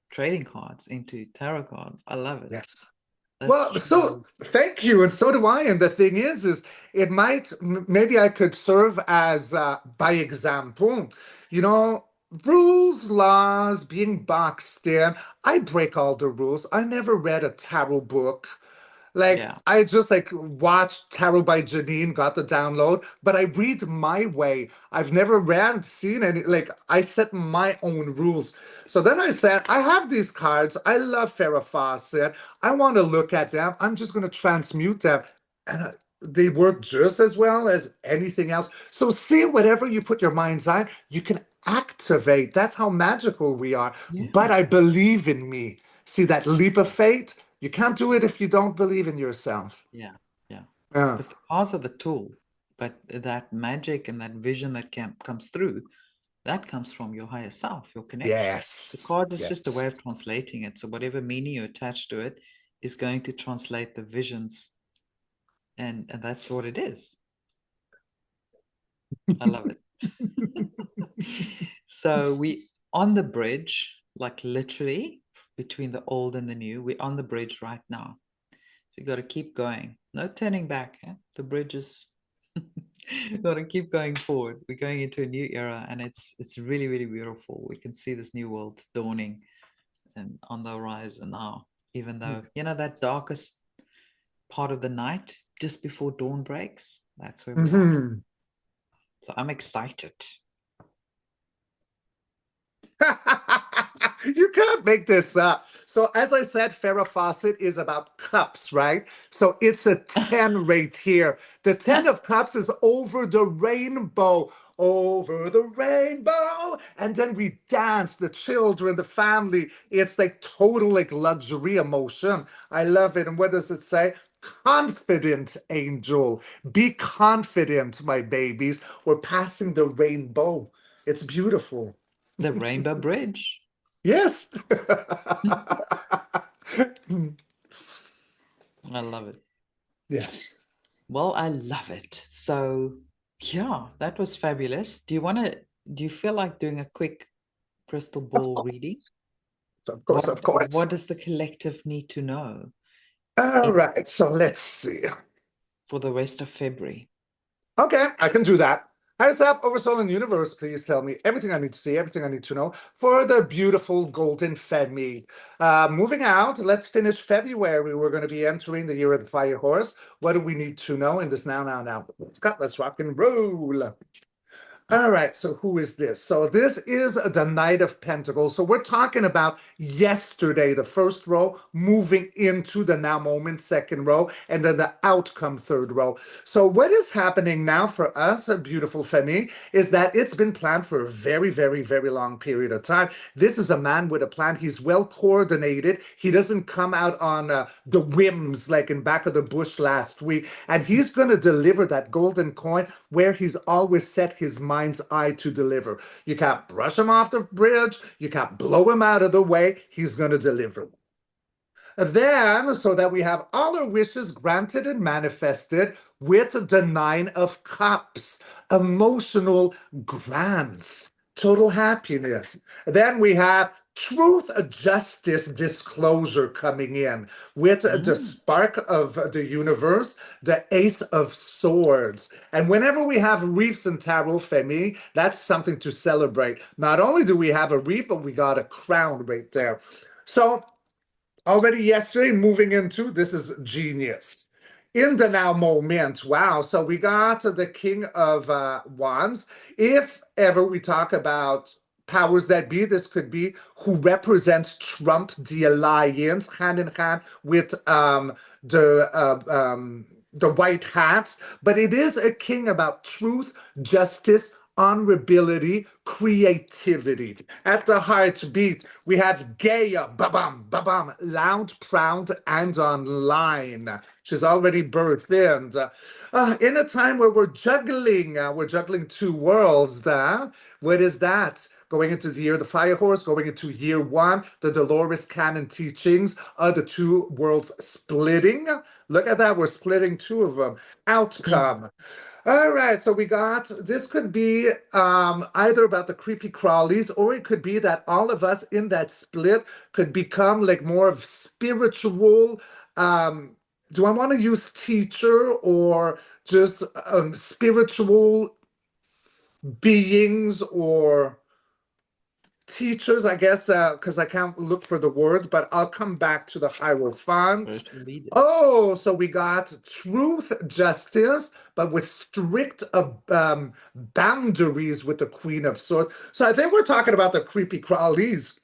trading cards into tarot cards. I love it. Yes. That's Well, so so thank you, and so do I. And the thing is it might maybe I could serve as by example. You know, rules, laws, being boxed in. I break all the rules. I never read a tarot book. Like yeah. I just like watched Tarot by Janine, got the download, but I read my way. I've never read, seen any, like I set my own rules. So then I said, I have these cards. I love Farrah Fawcett. I want to look at them. I'm just going to transmute them. And they work just as well as anything else. So see, whatever you put your minds on, you can activate. That's how magical we are. But Yeah. I believe in me. See that leap of faith? You can't do it if you don't believe in yourself. Yeah. Yeah. Yeah. Because the cards are the tool, but that magic and that vision that comes through, that comes from your higher self, your connection. The Yes. cards is just a way Yes. of translating it. So whatever meaning you attach to it is going to translate the visions, and that's what it is. I love it. So we on the bridge, like literally between the old and the new. We're on the bridge right now. So you got to keep going. No turning back. Eh? The bridge is got to keep going forward. We're going into a new era, and it's really really beautiful. We can see this new world dawning and on the horizon now. Even though that darkest part of the night just before dawn breaks, that's where we are. Mhm. So I'm excited. You can't make this up. So, as I said, Farrah Fawcett is about cups, right? So, it's a 10 right here. The 10 of cups is over the rainbow. And then we dance, the children, the family. It's like total like luxury emotion. I love it. And what does it say? Confident angel. Be confident, my babies. We're passing the rainbow. It's beautiful. The Rainbow Bridge. Yes. I love it. Yes. Well, I love it. So, yeah, that was fabulous. Do you feel like doing a quick crystal Of ball course. reading? Of course. Of What course. does the collective need to know All in right. So let's see. for the rest of February? Okay, I can do that. Higher self, oversoul, and universe, please tell me everything I need to see, everything I need to know for the beautiful golden Femi. Moving out, let's finish February. We're going to be entering the year of the fire horse. What do we need to know in this now? Let's rock and roll. All right, so who is this? So this is the Knight of Pentacles. So we're talking about yesterday, the first row, moving into the now moment, second row, and then the outcome, third row. So what is happening now for us, a beautiful Femi, is that it's been planned for a very, very, very long period of time. This is a man with a plan. He's well coordinated. He doesn't come out on the whims like in back of the bush last week. And he's going to deliver that golden coin where he's always set his mind's eye to deliver. You can't brush him off the bridge. You can't blow him out of the way. He's going to deliver. Then, so that we have all our wishes granted and manifested with the Nine of Cups, emotional grants, total happiness. Then we have truth, justice, disclosure coming in with the spark of the universe, the Ace of Swords. And whenever we have reefs in Tarot Femi, that's something to celebrate. Not only do we have a reef, but we got a crown right there. So already yesterday, moving into, this is genius. In the now moment, wow. So we got the King of Wands. If ever we talk about powers that be, this could be who represents Trump, the alliance, hand in hand with the white hats. But it is a king about truth, justice, honorability, creativity. At the heartbeat, we have Gaia, babam, babam, loud, proud, and online. She's already birthed in a time where we're juggling two worlds. What is that? Going into the year of the fire horse, going into year one, the Dolores canon teachings, the two worlds splitting. Look at that, we're splitting two of them. Outcome. All right, so we got, this could be either about the creepy crawlies, or it could be that all of us in that split could become like more of spiritual, do I want to use teacher or just spiritual beings or teachers, I guess, because I can't look for the word, but I'll come back to the Hierophant. Oh, so we got truth, justice, but with strict boundaries with the Queen of Swords. So I think we're talking about the creepy crawlies.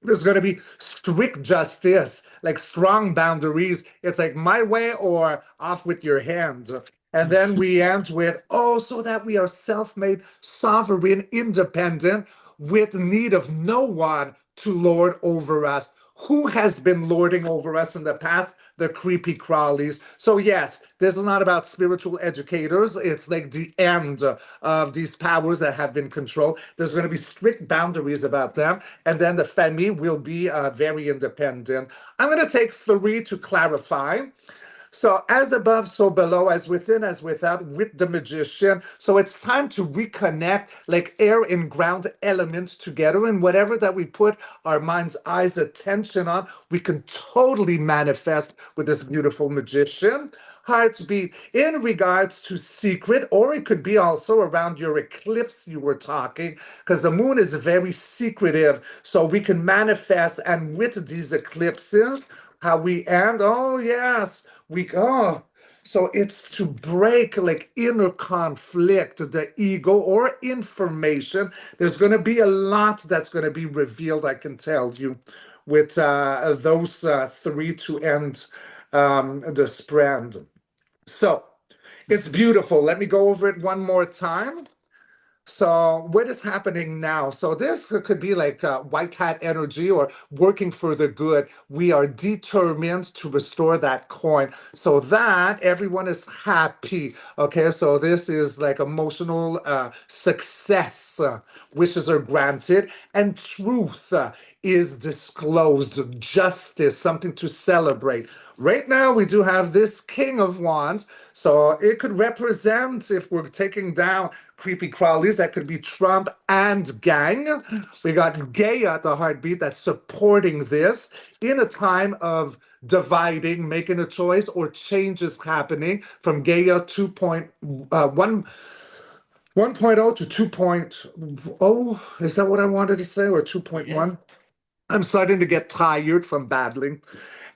There's going to be strict justice, like strong boundaries. It's like my way or off with your hands. And then we end with, oh, so that we are self-made, sovereign, independent, with need of no one to lord over us. Who has been lording over us in the past? The creepy crawlies. So yes, this is not about spiritual educators. It's like the end of these powers that have been controlled. There's going to be strict boundaries about them. And then the family will be very independent. I'm going to take 3 to clarify. So as above, so below, as within, as without, with the magician. So it's time to reconnect like air and ground elements together. And whatever that we put our mind's eyes attention on, we can totally manifest with this beautiful magician. Heartbeat in regards to secret, or it could be also around your eclipse you were talking, because the moon is very secretive. So we can manifest, and with these eclipses, how we end, oh yes, so it's to break like inner conflict, the ego or information. There's going to be a lot that's going to be revealed, I can tell you, with those 3 to end the spread. So it's beautiful. Let me go over it one more time. So what is happening now? So this could be like white hat energy or working for the good. We are determined to restore that coin so that everyone is happy. Okay, so this is like emotional success. Wishes are granted and truth is disclosed. Justice, something to celebrate. Right now, we do have this King of Wands. So it could represent, if we're taking down creepy crawlies, that could be Trump and gang. We got Gaia at the heartbeat that's supporting this in a time of dividing, making a choice, or changes happening from Gaia 2.1. 1.0 to 2.0. Is that what I wanted to say? Or 2.1? Yes. I'm starting to get tired from babbling.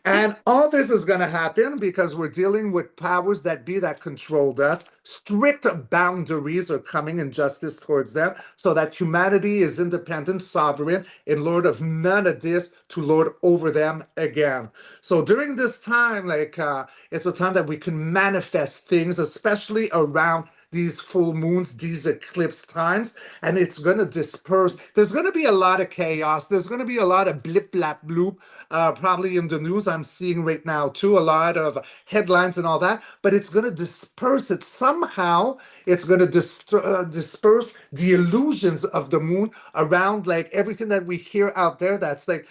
And all this is going to happen because we're dealing with powers that be that controlled us. Strict boundaries are coming in justice towards them so that humanity is independent, sovereign, and Lord of none of this to lord over them again. So during this time, it's a time that we can manifest things, especially around these full moons, these eclipse times, and it's going to disperse. There's going to be a lot of chaos. There's going to be a lot of blip, blap, bloop, probably in the news I'm seeing right now too, a lot of headlines and all that, but it's going to disperse it somehow. It's going to disperse the illusions of the moon around like everything that we hear out there that's like,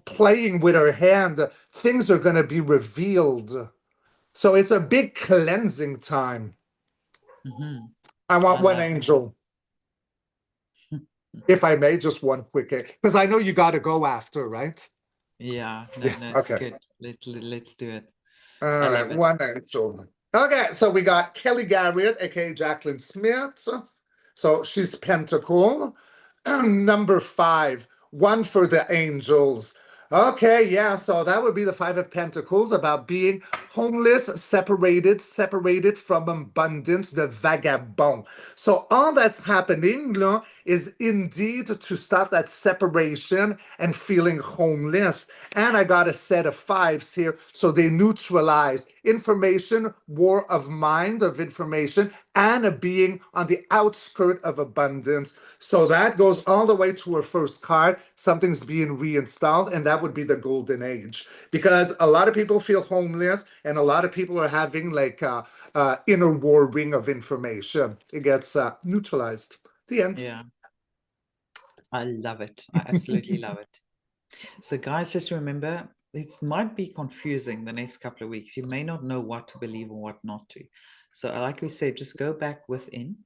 playing with our hand. Things are going to be revealed. So it's a big cleansing time. Mm-hmm. I want I one love angel, if I may, just one quick, because I know you got to go after, right? Yeah, Yeah. no, it's Okay. good. Let's do it. All I right. love it. One angel. Okay. So we got Kelly Garrett, aka Jacqueline Smith. So she's Pentacle. Number 5, one for the angels. Okay, yeah, so that would be the 5 of Pentacles about being homeless, separated from abundance, the vagabond. So all that's happening is indeed to stop that separation and feeling homeless. And I got a set of 5s here, so they neutralize information, war of mind of information, and a being on the outskirt of abundance. So that goes all the way to her first card. Something's being reinstalled, and that would be the golden age. Because a lot of people feel homeless, and a lot of people are having inner warring of information. It gets neutralized. The end. Yeah, I love it. I absolutely love it. So, guys, just remember, it might be confusing the next couple of weeks. You may not know what to believe or what not to. So, like we said, just go back within,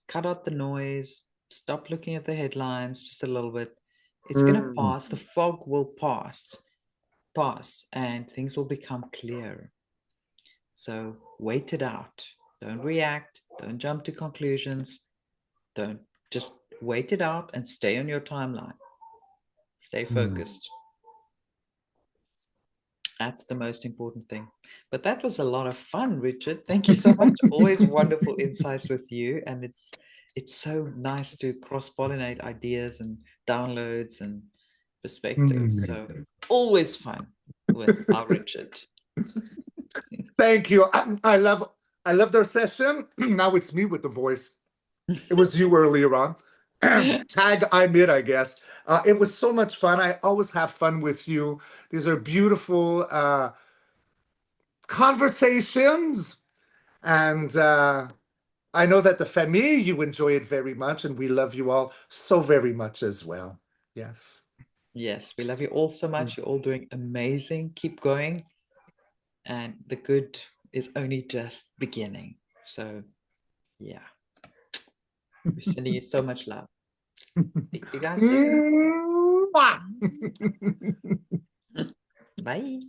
cut out the noise, stop looking at the headlines just a little bit. It's going to Mm. pass. The fog will pass, and things will become clear. So, wait it out. Don't react. Don't jump to conclusions. Don't just wait it out and stay on your timeline. Stay focused. That's the most important thing. But that was a lot of fun, Richard. Thank you so much. Always wonderful insights with you, and it's so nice to cross-pollinate ideas and downloads and perspectives. So always fun with our Richard. Thank you. I love their session. Now it's me with the voice. It was you earlier on. Tag I'm it, I guess. It was so much fun. I always have fun with you. These are beautiful conversations. And I know that the family, you enjoy it very much, and we love you all so very much as well. Yes. Yes, we love you all so much. You're all doing amazing. Keep going. And the good is only just beginning. So, yeah, we're sending you so much love. See you guys soon. Mwah! Bye.